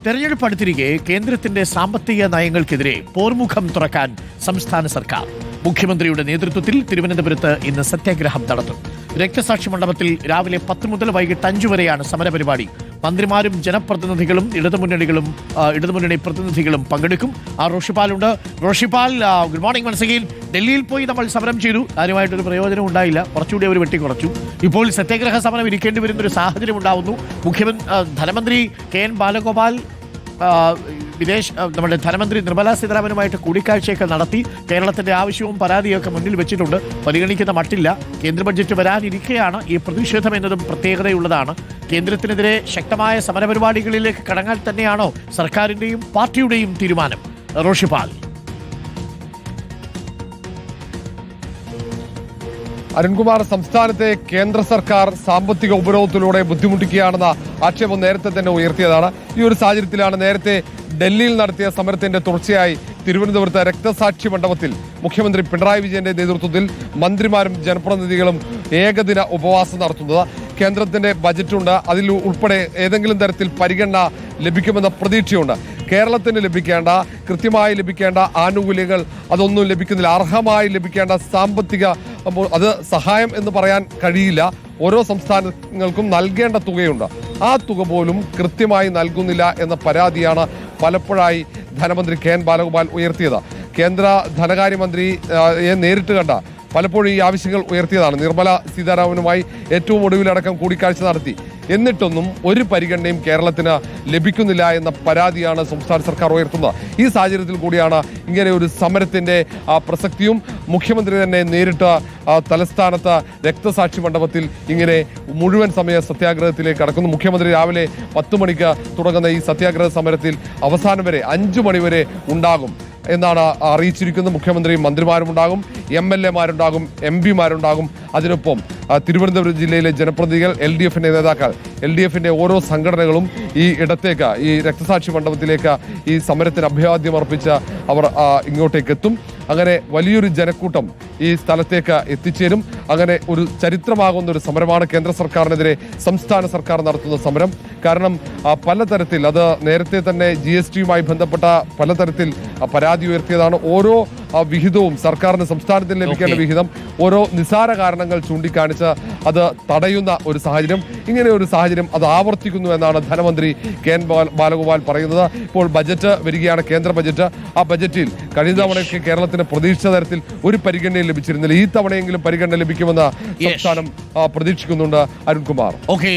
തെരഞ്ഞെടുപ്പ് അടുത്തിരിക്കെ കേന്ദ്രത്തിന്റെ സാമ്പത്തിക നയങ്ങൾക്കെതിരെ പോർമുഖം തുറക്കാൻ സംസ്ഥാന സർക്കാർ മുഖ്യമന്ത്രിയുടെ നേതൃത്വത്തിൽ തിരുവനന്തപുരത്ത് ഇന്ന് സത്യാഗ്രഹം നടത്തും. രക്തസാക്ഷി മണ്ഡപത്തിൽ രാവിലെ 10 മുതൽ വൈകിട്ട് 5 വരെയാണ് സമരപരിപാടി. മന്ത്രിമാരും ജനപ്രതിനിധികളും ഇടതുമുന്നണി പ്രതിനിധികളും പങ്കെടുക്കും. റോഷിപാലുണ്ട്. Roshipal, good morning once again. ഡൽഹിയിൽ പോയി നമ്മൾ സമരം ചെയ്തു, കാര്യമായിട്ടൊരു പ്രയോജനം ഉണ്ടായില്ല, കുറച്ചുകൂടി അവർ വെട്ടിക്കുറച്ചു. ഇപ്പോൾ സത്യാഗ്രഹ സമരം ഇരിക്കേണ്ടി വരുന്നൊരു സാഹചര്യം ഉണ്ടാവുന്നു. ധനമന്ത്രി KN ബാലഗോപാൽ നമ്മുടെ ധനമന്ത്രി നിർമ്മലാ സീതാരാമനുമായിട്ട് കൂടിക്കാഴ്ചയൊക്കെ നടത്തി കേരളത്തിന്റെ ആവശ്യവും പരാതിയൊക്കെ മുന്നിൽ വെച്ചിട്ടുണ്ട്. പരിഗണിക്കുന്ന മട്ടില്ല. കേന്ദ്ര ബഡ്ജറ്റ് വരാനിരിക്കെയാണ് ഈ പ്രതിഷേധം എന്നതും പ്രത്യേകതയുള്ളതാണ്. കേന്ദ്രത്തിനെതിരെ ശക്തമായ സമരപരിപാടികളിലേക്ക് കടങ്ങാൻ തന്നെയാണോ സർക്കാരിന്റെയും പാർട്ടിയുടെയും തീരുമാനം? റോഷിപാൽ. അരുൺകുമാർ, സംസ്ഥാനത്തെ കേന്ദ്ര സർക്കാർ സാമ്പത്തിക ഉപരോധത്തിലൂടെ ബുദ്ധിമുട്ടിക്കുകയാണെന്ന ആക്ഷേപം നേരത്തെ തന്നെ ഉയർത്തിയതാണ്. ഈ ഒരു സാഹചര്യത്തിലാണ് നേരത്തെ ഡൽഹിയിൽ നടത്തിയ സമരത്തിന്റെ തുടർച്ചയായി തിരുവനന്തപുരത്ത് രക്തസാക്ഷി മണ്ഡപത്തിൽ മുഖ്യമന്ത്രി പിണറായി വിജയന്റെ നേതൃത്വത്തിൽ മന്ത്രിമാരും ജനപ്രതിനിധികളും ഏകദിന ഉപവാസം നടത്തുന്നത്. കേന്ദ്രത്തിന്റെ ബജറ്റുണ്ട്, അതിൽ ഉൾപ്പെടെ ഏതെങ്കിലും തരത്തിൽ പരിഗണന ലഭിക്കുമെന്ന പ്രതീക്ഷയുണ്ട്. കേരളത്തിന് കൃത്യമായി ലഭിക്കേണ്ട ആനുകൂല്യങ്ങൾ അതൊന്നും ലഭിക്കുന്നില്ല. അർഹമായി ലഭിക്കേണ്ട സാമ്പത്തിക അത് സഹായം എന്ന് പറയാൻ കഴിയില്ല. ഓരോ സംസ്ഥാനങ്ങൾക്കും നൽകേണ്ട തുകയുണ്ട്, ആ തുക പോലും കൃത്യമായി നൽകുന്നില്ല എന്ന പരാതിയാണ് പലപ്പോഴായി ധനമന്ത്രി KN ബാലഗോപാൽ ഉയർത്തിയത്. കേന്ദ്ര ധനകാര്യമന്ത്രിയെ നേരിട്ട് കണ്ട പലപ്പോഴും ഈ ആവശ്യങ്ങൾ ഉയർത്തിയതാണ്. നിർമ്മല സീതാരാമനുമായി ഏറ്റവും ഒടുവിലടക്കം കൂടിക്കാഴ്ച നടത്തി. എന്നിട്ടൊന്നും ഒരു പരിഗണനയും കേരളത്തിന് ലഭിക്കുന്നില്ല എന്ന പരാതിയാണ് സംസ്ഥാന സർക്കാർ ഉയർത്തുന്നത്. ഈ സാഹചര്യത്തിൽ കൂടിയാണ് ഇങ്ങനെ ഒരു സമരത്തിന്റെ പ്രസക്തിയും മുഖ്യമന്ത്രി തന്നെ നേരിട്ട് തലസ്ഥാനത്ത് രക്തസാക്ഷി മണ്ഡപത്തിൽ ഇങ്ങനെ മുഴുവൻ സമയ സത്യാഗ്രഹത്തിലേക്ക് കടക്കുന്നു. മുഖ്യമന്ത്രി രാവിലെ 10 മണിക്ക് തുടങ്ങുന്ന ഈ സത്യാഗ്രഹ സമരത്തിൽ അവസാനം വരെ 5 മണി വരെ ഉണ്ടാകും എന്നാണ് അറിയിച്ചിരിക്കുന്നത്. മുഖ്യമന്ത്രിയും മന്ത്രിമാരും ഉണ്ടാകും, MLA മാരുണ്ടാകും, MP മാരുണ്ടാകും. അതിനൊപ്പം തിരുവനന്തപുരം ജില്ലയിലെ ജനപ്രതിനിധികൾ, LDF-ന്റെ നേതാക്കൾ, LDF-ന്റെ ഓരോ സംഘടനകളും ഈ ഇടത്തേക്ക്, ഈ രക്തസാക്ഷി മണ്ഡപത്തിലേക്ക് ഈ സമരത്തിന് അഭിവാദ്യം അർപ്പിച്ച് അവർ ഇങ്ങോട്ടേക്ക് എത്തും. അങ്ങനെ വലിയൊരു ജനക്കൂട്ടം ഈ സ്ഥലത്തേക്ക് എത്തിച്ചേരും. അങ്ങനെ ഒരു ചരിത്രമാകുന്ന ഒരു സമരമാണ് കേന്ദ്ര സർക്കാരിനെതിരെ സംസ്ഥാന സർക്കാർ നടത്തുന്ന സമരം. കാരണം പലതരത്തിൽ അത് നേരത്തെ തന്നെ GST-യുമായി ബന്ധപ്പെട്ട പലതരത്തിൽ പരാതി ഉയർത്തിയതാണ്. ഓരോ വിഹിതവും സർക്കാരിന് സംസ്ഥാനത്തിൽ ലഭിക്കേണ്ട വിഹിതം ഓരോ നിസാര കാരണങ്ങൾ ചൂണ്ടിക്കാണിച്ച് അത് തടയുന്ന ഒരു സാഹചര്യം, ഇങ്ങനെ ഒരു സാഹചര്യം അത് ആവർത്തിക്കുന്നു എന്നാണ് ധനമന്ത്രി KN ബാലഗോപാൽ പറയുന്നത്. ഇപ്പോൾ ബജറ്റ് വരികയാണ്, കേന്ദ്ര ബജറ്റ്. ആ ബജറ്റിൽ കഴിഞ്ഞ തവണയൊക്കെ കേരളത്തിന് പ്രതീക്ഷിച്ച തരത്തിൽ ഒരു പരിഗണനയും ലഭിച്ചിരുന്നില്ല. ഈ തവണയെങ്കിലും പരിഗണന ലഭിക്കുമെന്ന് സംസ്ഥാനം പ്രതീക്ഷിക്കുന്നുണ്ട്. അരുൺകുമാർ. ഓക്കെ,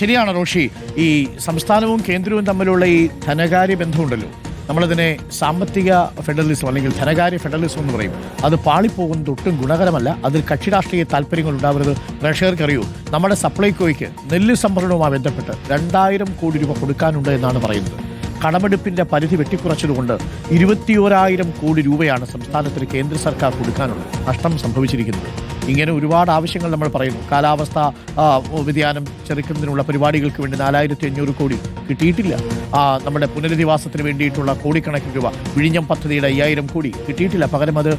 ശരിയാണ് റോഷി. ഈ സംസ്ഥാനവും കേന്ദ്രവും തമ്മിലുള്ള ഈ ധനകാര്യ ബന്ധമുണ്ടല്ലോ, നമ്മളതിനെ സാമ്പത്തിക ഫെഡറലിസം അല്ലെങ്കിൽ ധനകാര്യ ഫെഡറലിസം എന്ന് പറയും. അത് പാളിപ്പോകുന്നത് ഒട്ടും ഗുണകരമല്ല. അതിൽ കക്ഷി രാഷ്ട്രീയ താല്പര്യങ്ങൾ ഉണ്ടാവരുത്. പ്രേക്ഷകർക്ക് അറിയൂ, നമ്മുടെ സപ്ലൈകോയ്ക്ക് നെല്ല് സംഭരണവുമായി ബന്ധപ്പെട്ട് 2000 കോടി രൂപ കൊടുക്കാനുണ്ട് എന്നാണ് പറയുന്നത്. കടമെടുപ്പിന്റെ പരിധി വെട്ടിക്കുറച്ചതുകൊണ്ട് 21,000 കോടി രൂപയാണ് സംസ്ഥാനത്തിന് കേന്ദ്ര സർക്കാർ കൊടുക്കാനുള്ളത്. നഷ്ടം സംഭവിച്ചിരിക്കുന്നത്. ഇങ്ങനെ ഒരുപാട് ആവശ്യങ്ങൾ നമ്മൾ പറയുന്നു. കാലാവസ്ഥ വ്യതിയാനം ചെറുക്കുന്നതിനുള്ള പരിപാടികൾക്ക് വേണ്ടി 4,500 കോടി കിട്ടിയിട്ടില്ല. നമ്മുടെ പുനരധിവാസത്തിന് വേണ്ടിയിട്ടുള്ള കോടിക്കണക്കിന് രൂപ, വിഴിഞ്ഞം പദ്ധതിയുടെ 5,000 കോടി കിട്ടിയിട്ടില്ല. പകരം അത്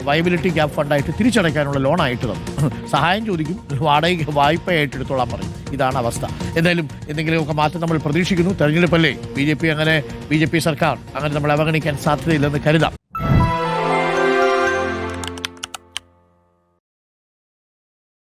വയബിലിറ്റി ഗ്യാപ്പ് ഫണ്ടായിട്ട് തിരിച്ചടയ്ക്കാനുള്ള ലോണായിട്ട് തന്നു. സഹായം ചോദിക്കും, വായ്പയായിട്ട് എടുത്തോളാൻ പറയും. ഇതാണ് അവസ്ഥ. എന്തായാലും എന്തെങ്കിലുമൊക്കെ മാറ്റം നമ്മൾ പ്രതീക്ഷിക്കുന്നു. തെരഞ്ഞെടുപ്പല്ലേ, BJP സർക്കാർ അങ്ങനെ നമ്മൾ അവഗണിക്കാൻ സാധ്യതയില്ലെന്ന് കരുതാം.